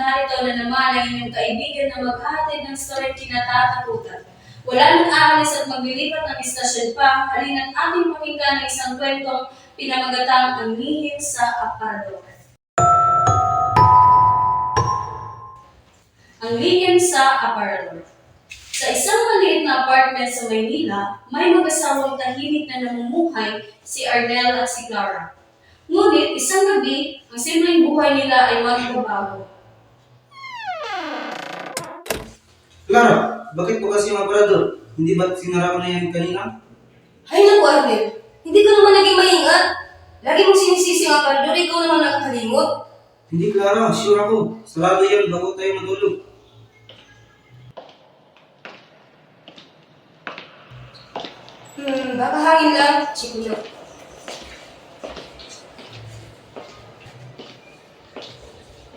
narito na naman ang inyong kaibigan na maghahatid ng story kinatatakutan. Wala nang aalis at maglilipat ng istasyon pa, halina't ating pakinggan ang isang kwentong pinamagatang ang lihim sa aparador. Ang lihim sa aparador. Sa isang maliit na apartment sa Maynila, may mag-asawang tahimik na namumuhay si Arnel at si Clara. Ngunit isang gabi, ang simpleng buhay nila ay magbabago. Clara, bakit po kasi yung aparador? Hindi ba sinara ko na yan kanina? Ay naku, Arnel. Hindi ka naman naging maingat. Lagi mong sinisisi ang aparador, ikaw naman nakakalimot. Hindi, Clara. Sure ako. Sarado yan bago tayo matulog. Baka hangin lang. Siguro.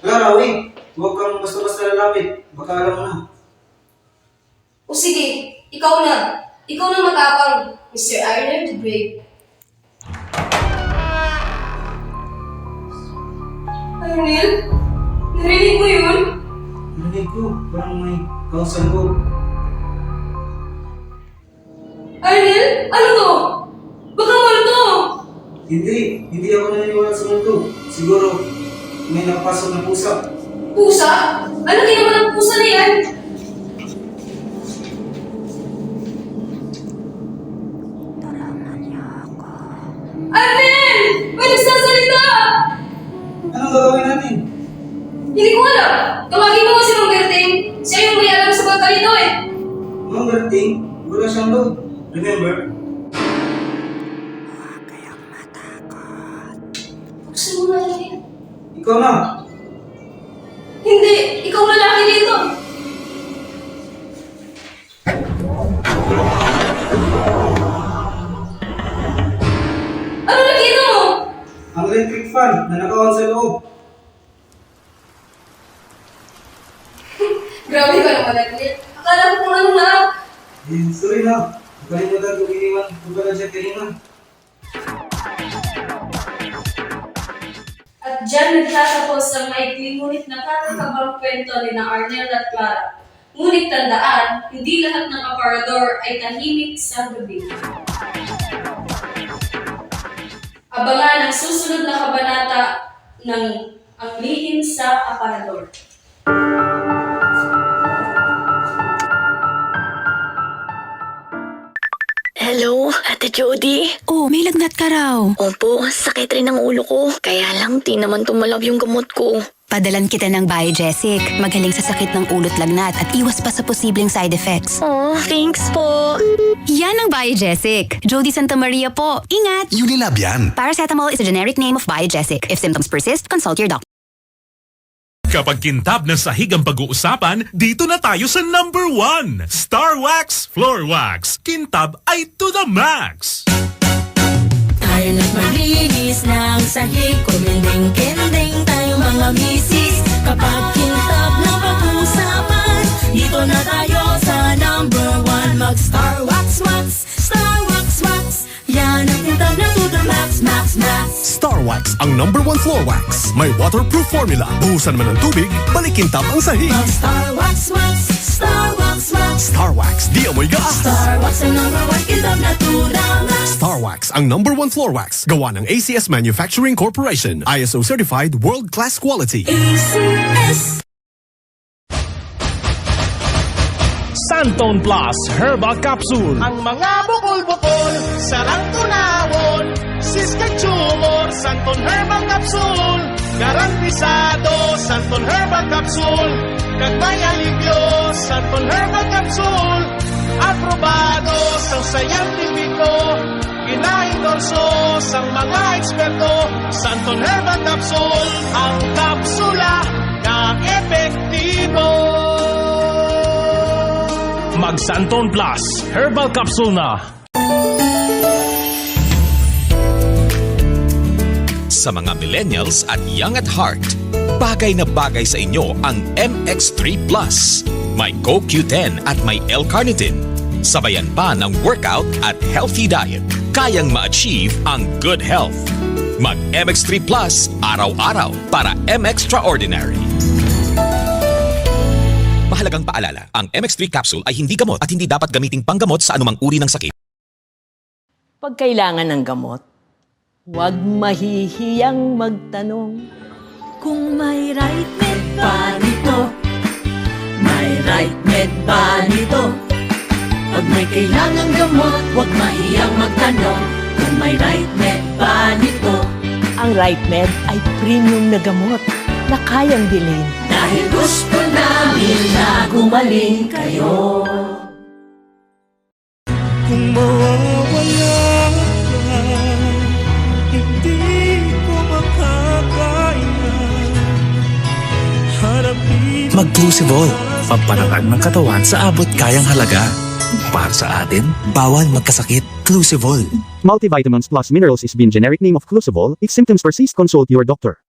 Clara, wait. Huwag kang basta-basta lalapit. Baka alam mo na. O sige, ikaw na. Ikaw na matapang, Mr. Arnel the Brave. Arnel? Narinig mo yun? Narinig ko. Parang may kausan ko. Arnel? Ano to? Baka multo! Hindi ako naniniwala sa mundo. Siguro, may nakapasok na pusa. Pusa? Ano ginawa ng pusa na yan? Arnel! May nagsasalita! Anong gagawin natin? Hindi ko alam. Tawagin mo nga si Mang Berting. Siya yung may alam sa bangka nito eh. Mga Berting, wala siyang load. Remember? Buksan mo na yan. Ikaw na. Hindi! Ikaw lalaki dito! Ano nakita mo? Ang electric fan na nakawan sa loob. Grabe ka naman, Arnel. Akala ko kung ano na. Sorry na. Nakalimutan ko iniwan ko pala siya kanina. At dyan nagtatapos ang maikling ngunit nakakakabang kwento ni na Arnel at Clara. Ngunit tandaan, hindi lahat ng aparador ay tahimik sa gabi. Abangan ang susunod na kabanata ng Ang Lihim sa Aparador. Hello, Ate Jody? Oh, may lagnat ka raw. Opo, sakit rin ang ulo ko. Kaya lang, di naman tumalab yung gamot ko. Padalan kita ng Biogesic. Magaling sa sakit ng ulo't lagnat at iwas pa sa posibleng side effects. Oh, thanks po. Yan ang Biogesic. Jody Santa Maria po. Ingat! Unilab yan. Paracetamol is a generic name of Biogesic. If symptoms persist, consult your doctor. Kapag kintab ng sahig ang pag-uusapan, dito na tayo sa number 1. Star Wax Floor Wax. Kintab ay to the max. Tayo na't maglinis ng sahig, kuminding-kinding tayo mga misis. Kapag kintab ng pag-uusapan, dito na tayo sa number 1. Mag-Star Wax Wax, Star Wax Wax. Yan ang kintab na to the max, max, max. Star Wax ang number 1 floor wax. May waterproof formula. Buhusan man ng tubig, balikin tap ang sahig. Mag-Star Wax Wax, Star Wax Wax. Star Wax, di amoy gas. Star Wax ang number 1 kintab na to the max. Star Wax ang number 1 floor wax. Gawa ng ACS Manufacturing Corporation. ISO certified world-class quality. ACS. Santon Plus Herbal Capsule. Ang mga bukol-bukol, sarang tunawon, siskat tumor, Santon Herbal Capsule. Garantisado, Santon Herbal Capsule. Kagmay alivyo, Santon Herbal Capsule. Aprobado sa sayantipiko, inaendorso sa mga eksperto. Santon Herbal Capsule, ang kapsula na epektibo. Mag Santon Plus Herbal Capsule na. Sa mga millennials at young at heart, bagay na bagay sa inyo ang MX3 Plus. May CoQ10 at may L-carnitine. Sabayan pa ng workout at healthy diet. Kayang ma-achieve ang good health. Mag MX3 Plus araw-araw para M-Extraordinary. Mahalagang paalala, ang MX3 capsule ay hindi gamot at hindi dapat gamiting panggamot sa anumang uri ng sakit. Pag kailangan ng gamot, huwag mahihiyang magtanong. Kung may right med ba nito? May right med ba nito? Pag may kailangang gamot, huwag mahiyang magtanong. Kung may right med ba nito? Ang right med ay premium na gamot na kayang bilhin. Dahil gusto namin na gumaling kayo. Kung mawawala ka, hindi ko makakaya. Harapin Mag-Clusivol, pampanakan ng katawan sa abot kayang halaga. Para sa atin, bawal magkasakit. Clusivol. Multivitamins plus minerals is been generic name of Clusivol. If symptoms persist, consult your doctor.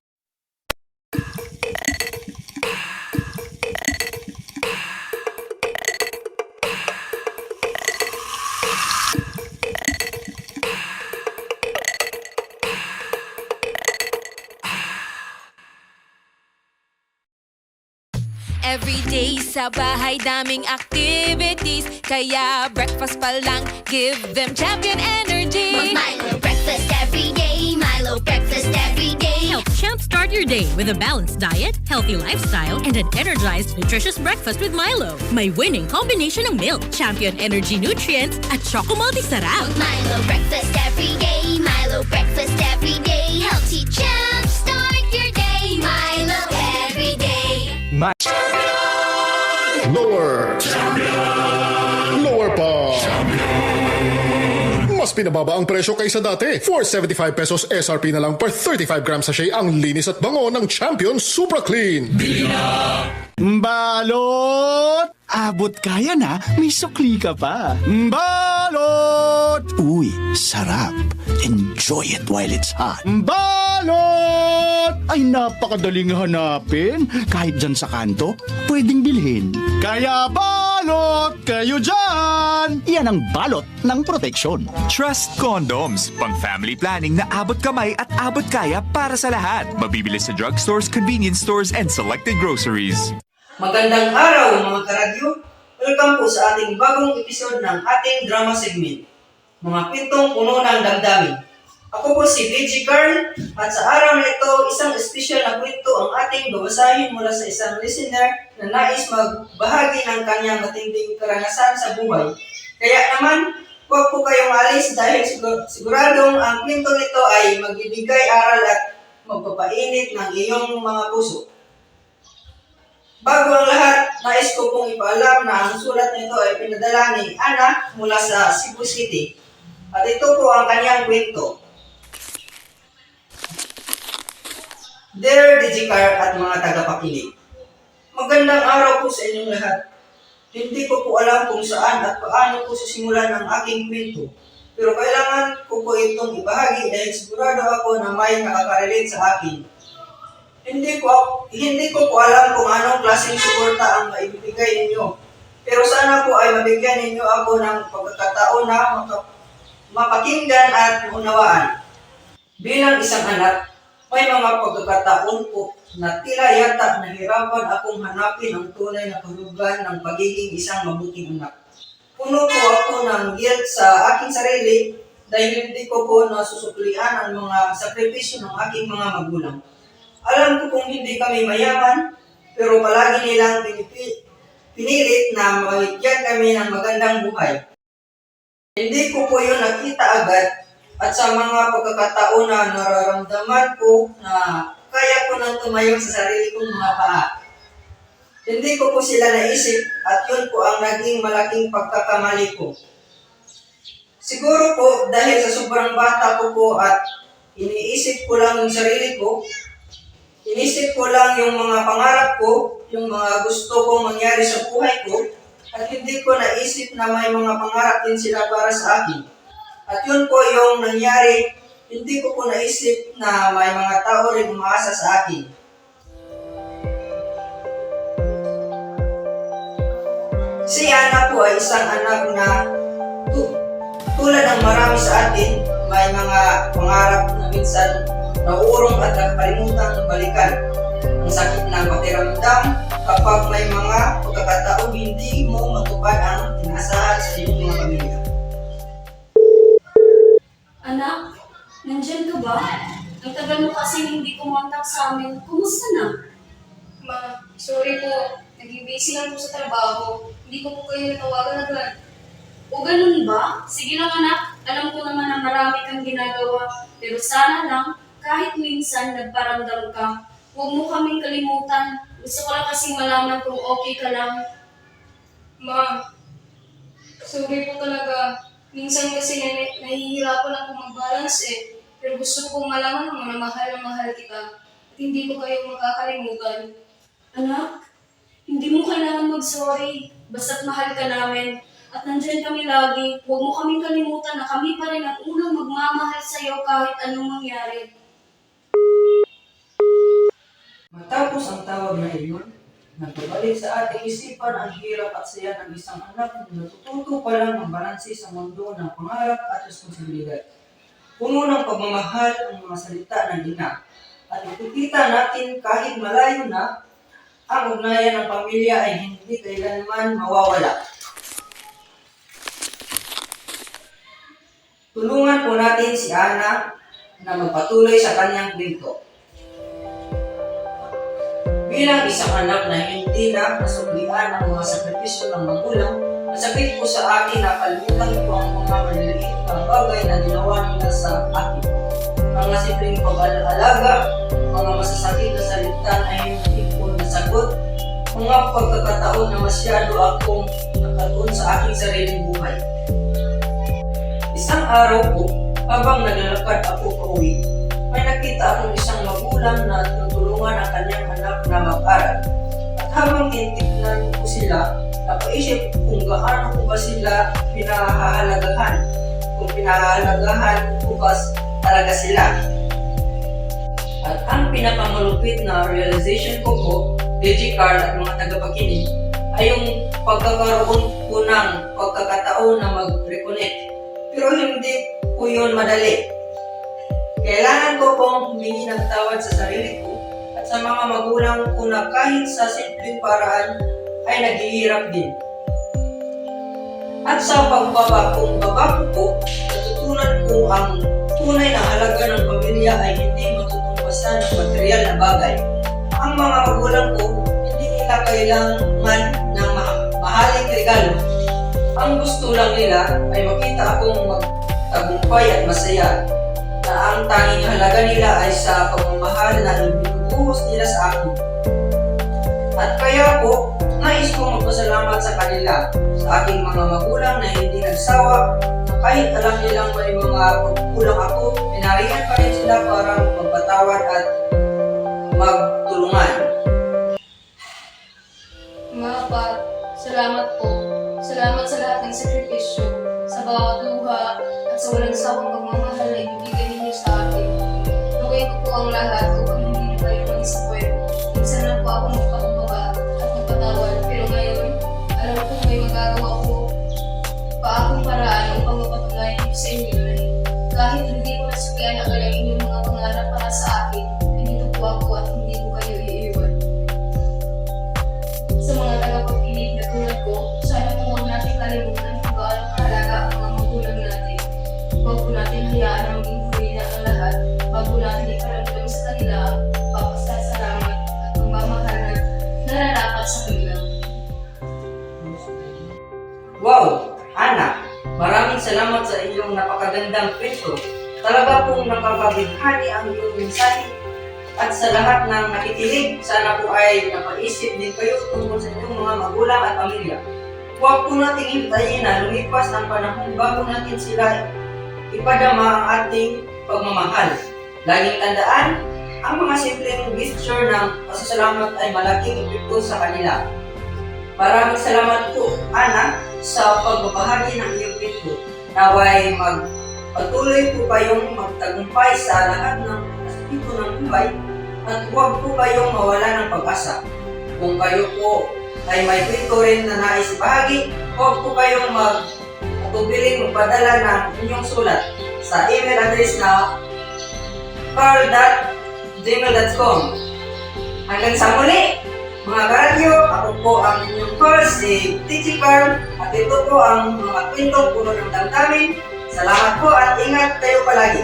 Everyday sa bahay daming activities, kaya breakfast pa lang give them champion energy. Milo breakfast every day, Milo breakfast every day. Help jumpstart your day with a balanced diet, healthy lifestyle, and an energized, nutritious breakfast with Milo. May winning combination ng milk, champion energy nutrients, at Choco Multi-Sarap. Milo breakfast every day, Milo breakfast every day. Helps you jumpstart your day, Milo every day. Lower. Lower pa. Mas pinababa ang presyo kaysa dati. 475 pesos SRP na lang per 35 grams sachet ang linis at bango ng Champion Supra Clean. Balot! Abot kaya na, may sukli ka pa. Balot! Uy, sarap. Enjoy it while it's hot. Balot! Ay, napakadaling hanapin. Kahit dyan sa kanto, pwedeng bilhin. Kaya balot kayo dyan! Yan ang balot ng proteksyon. Trust Condoms, pang family planning na abot kamay at abot kaya para sa lahat. Mabibili sa drugstores, convenience stores, and selected groceries. Magandang araw mga karadyo! Welcome po sa ating bagong episode ng ating drama segment, Mga Kwentong Puno ng Damdamin. Ako po si BG Carl at sa araw na ito, isang espesyal na kwento ang ating babasahin mula sa isang listener na nais magbahagi ng kanyang matinding karanasan sa buhay. Kaya naman, huwag po kayong alis dahil siguradong ang kwento nito ay magbibigay aral at magpapainit ng iyong mga puso. Bago ang lahat, nais ko pong ipaalam na ang sulat nito ay pinadala ni Ana mula sa Cebu City. At ito po ang kanyang kwento. Dear Digicar at mga tagapakinig, magandang araw po sa inyong lahat. Hindi ko po alam kung saan at paano po sisimulan ang aking kwento. Pero kailangan ko po itong ibahagi dahil sigurado ako na may nakaka-relate sa akin. Hindi ko po alam kung anong klaseng suporta ang maibibigay ninyo. Pero sana po ay mabigyan ninyo ako ng pagkakataon na mapakinggan at maunawaan. Bilang isang anak, may mga pagkakataon po na tila yata nahirapan akong hanapin ang tunay na kahulugan ng pagiging isang mabuting anak. Puno po ako ng guilt sa aking sarili dahil hindi ko po nasusuklian ang mga sakripisyo ng aking mga magulang. Alam ko kung hindi kami mayaman, pero palagi nilang pinilit na mabigyan kami ng magandang buhay. Hindi ko po yun nakita agad at sa mga pagkakataon na nararamdaman ko na kaya ko nang tumayo sa sarili kong mga paa. Hindi ko po sila naisip at yun po ang naging malaking pagkakamali ko. Siguro po dahil sa sobrang bata ko po at iniisip ko lang yung sarili ko, inisip ko lang yung mga pangarap ko, yung mga gusto kong mangyari sa buhay ko, at hindi ko naisip na may mga pangarap din sila para sa akin. At yun po yung nangyari, hindi ko po naisip na may mga tao rin umaasa sa akin. Si Ana po ay isang anak na tulad ng marami sa atin, may mga pangarap na minsan nauurong at nakalimutan balikan. ang sakit ng pakiramdam kapag may mga pagkakataong hindi mo matupad ang tinaasahan sa iyong mga pamilya. Anak, nandyan ka ba? Ang tagal mo kasi hindi kumontak sa amin. Kumusta na? Ma, sorry po. Naging busy lang po sa trabaho. Hindi ko po kayo natawagan agad. O ganun ba? Sige lang anak, alam ko naman na marami kang ginagawa. Pero sana lang, kahit minsan nagparamdam ka, huwag mo kaming kalimutan. Gusto ko lang kasing malaman kung okay ka lang. Ma, sorry po talaga. Minsan kasi nahihirapan ako mag-balance eh. Pero gusto ko malaman mo na mahal kita. At hindi ko kayo makakalimutan. Anak, hindi mo kailangan mag-sorry. Basta't mahal ka namin. At nandyan kami lagi. Huwag mo kaming kalimutan na kami pa rin ang unang magmamahal sa'yo kahit anong mangyari. Matapos ang tawag na iyon, nagbabalik sa ating isipan ang hirap at saya ng isang anak na natututo pa lang ng balanse sa mundo ng pangarap at responsibilidad. Puno ng pagmamahal ang mga salita ng ina. At ipikita natin kahit malayo na, ang ugnayan ng pamilya ay hindi kailanman mawawala. Tulungan po natin si Ana na magpatuloy sa kanyang kwento. Bilang isang anak na hindi na nasuklian ang mga sakripisyo ng magulang, masakit po sa akin na kalimutan ko ang mga maliliit na bagay na ginawa nila sa akin. Mga simpleng pag-alaga, mga masasakit na salita na hindi ko nasagot, mga pagkakataon na masyado akong nakatuon sa aking sariling buhay. Isang araw po, habang naglalakad ako pauwi, may nakita akong isang magulang na tinutulungan ang kanyang anak na mag-aral. At habang tinitignan ko sila, napaisip kung gaano ko ba sila pinahahalagahan. Kung pinahahalagahan ko ba talaga sila. At ang pinakamalupit na realization ko po, DigiCard at mga tagapakinig, ay yung pagkakaroon ko ng pagkakataon na mag-reconnect. Pero hindi po yun madali. Kailangan ko pong humingi ng tawad sa sarili ko at sa mga magulang ko na kahit sa simpleng paraan ay naghihirap din. At sa pagbabago ko, natutunan ko ang tunay na halaga ng pamilya ay hindi matutumbasan ng material na bagay. Ang mga magulang ko, hindi nila kailangan ng mahaling regalo. Ang gusto lang nila ay makita akong magtagumpay at masaya, na ang tanging halaga nila ay sa pagmamahal na binubuhos nila sa akin. At kaya po, nais kong magpasalamat sa kanila, sa aking mga magulang na hindi nagsawa, na kahit alam nilang may mga pagkulang ako, pinarihan pa rin sila para magpatawad at magtulungan. Mga pa, salamat po. Salamat sa lahat ng sakripisyo, sa bawat luha, at sa walang sawang pagmamahal na ibibigay ninyo sa akin. Tuloy ko po ang lahat upang hindi niyo kayo mag-disappoint. Minsan lang po ako magpakumbaba at magpatawad, pero ngayon, alam ko may magagawa ko pa akong paraan upang mapatunayan niyo sa inyo na kahit hindi ko nasuklian ang alam inyong mga pangarap para sa akin, nandito po ako at hindi ko kayo iiwan. Sa mga tagapagpilig na tulad ko, sana po huwag natin kalimutan kung gaano kahalaga ang mga magulang natin. Huwag po natin hayaan na maging huli na ang lahat bago natin iparamdam sa kanila ang papasasalamat at pagmamahal na nararapat sa kanila. Wow! Ana, maraming salamat sa iyong napakagandang kwento. Talaga pong nakakabighani ang iyong mensahe. At sa lahat ng nakikinig, sana po ay napaisip din kayo tungkol sa inyong mga magulang at pamilya. Huwag po nating hintayin na lumipas ang panahon bago natin sila ipadama ang ating pagmamahal. Laging tandaan, ang mga simpleng gesture ng pasasalamat ay malaking epekto sa kanila. Maraming salamat po, Ana, sa pagbabahagi ng iyong kwento. Naway magpatuloy po kayong magtagumpay sa lahat ng aspekto ng buhay at huwag po kayong mawala ng pag-asa. Kung kayo po ay may kwento rin na nais ibahagi, huwag po kayong magtubiling magpadala ng inyong sulat sa email address na carl.gmail.com. Hanggang sa muli, mga karadyo, ako po ang inyong host, si Teacher Carl, at ito po ang mga kwento puno ng damdamin. Salamat po at ingat kayo palagi.